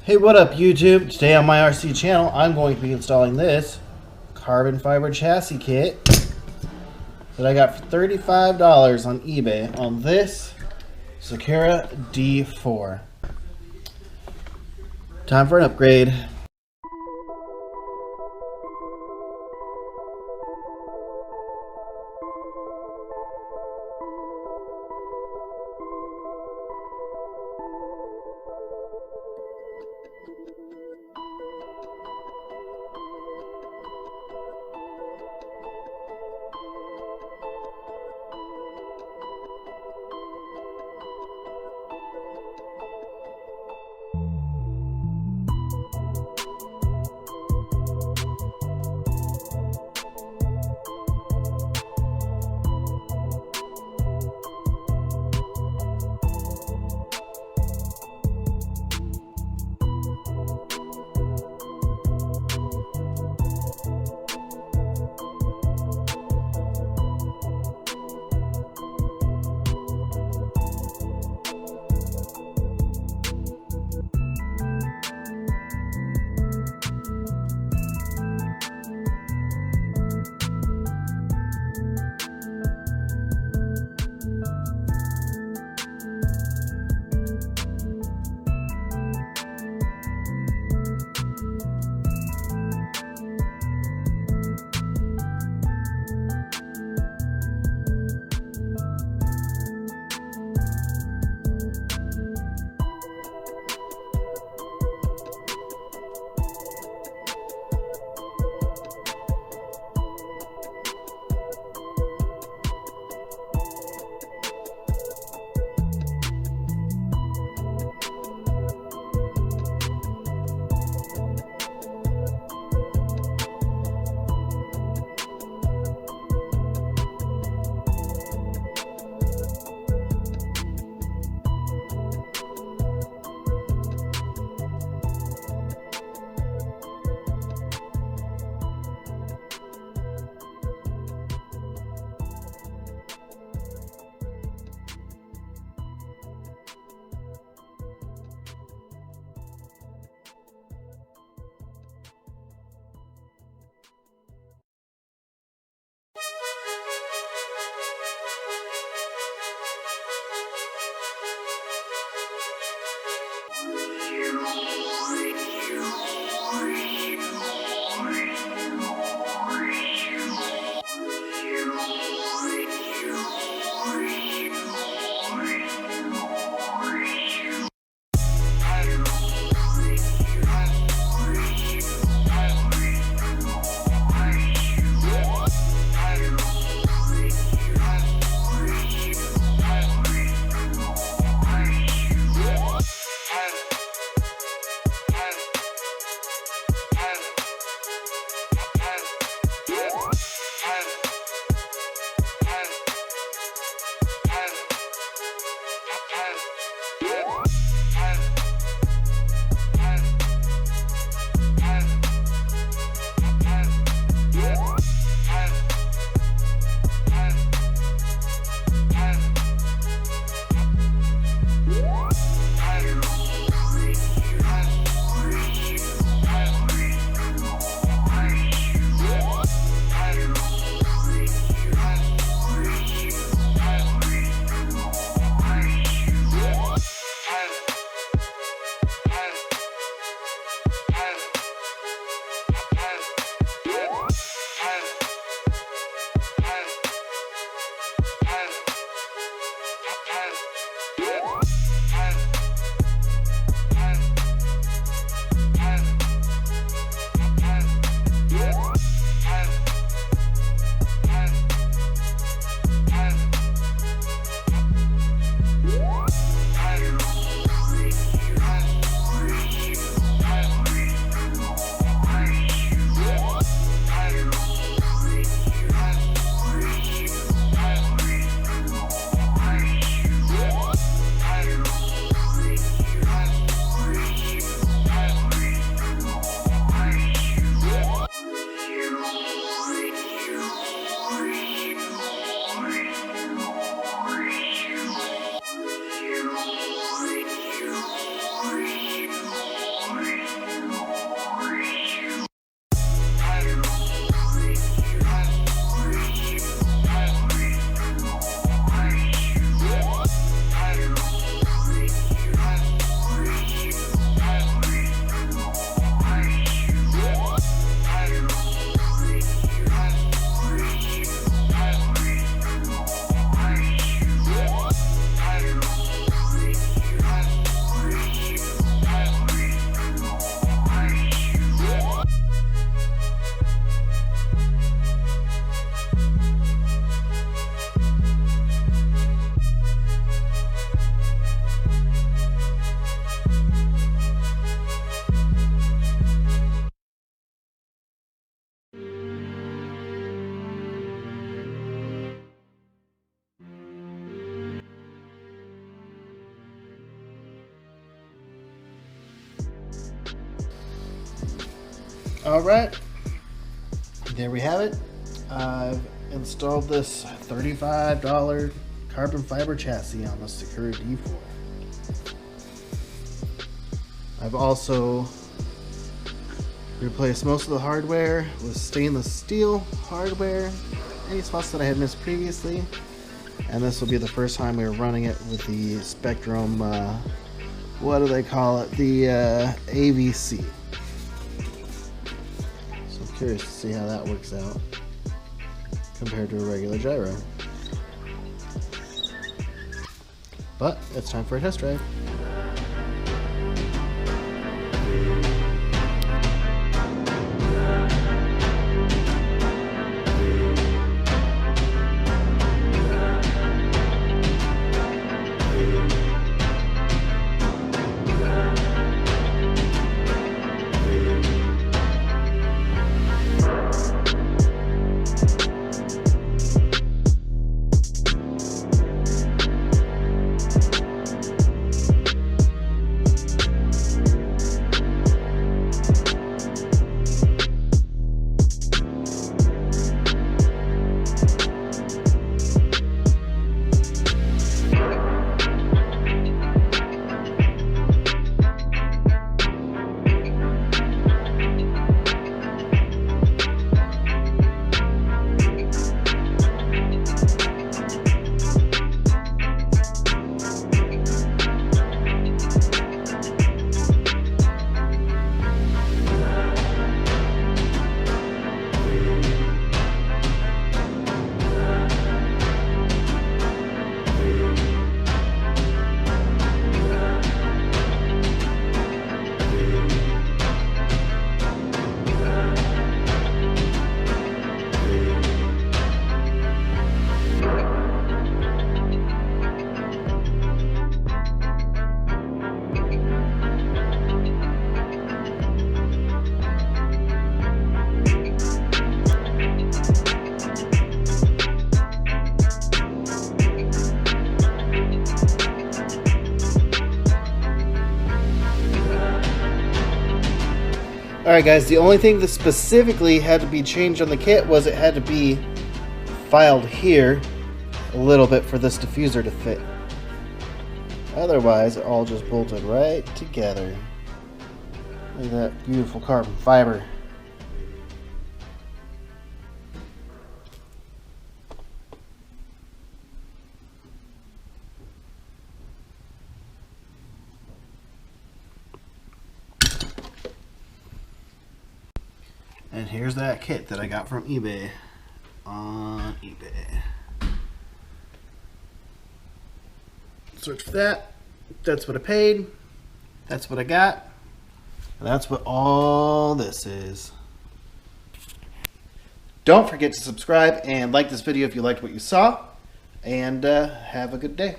Hey, what up YouTube? Today on my RC channel, I'm going to be installing this carbon fiber chassis kit that I got for $35 on eBay on this Sakura D4. Time for an upgrade. Alright, there we have it. I've installed this $35 carbon fiber chassis on the Sakura D4. I've also replaced most of the hardware with stainless steel hardware, any spots that I had missed previously, and this will be the first time we were running it with the Spectrum, what do they call it, the AVC. So I'm curious to see how that works out compared to a regular gyro. But it's time for a test drive. Alright guys, the only thing that specifically had to be changed on the kit was it had to be filed here a little bit for this diffuser to fit. Otherwise, it all just bolted right together. Look at that beautiful carbon fiber. And here's that kit that I got from eBay. On eBay. Search for that. That's what I paid. That's what I got. And that's what all this is. Don't forget to subscribe and like this video if you liked what you saw. And have a good day.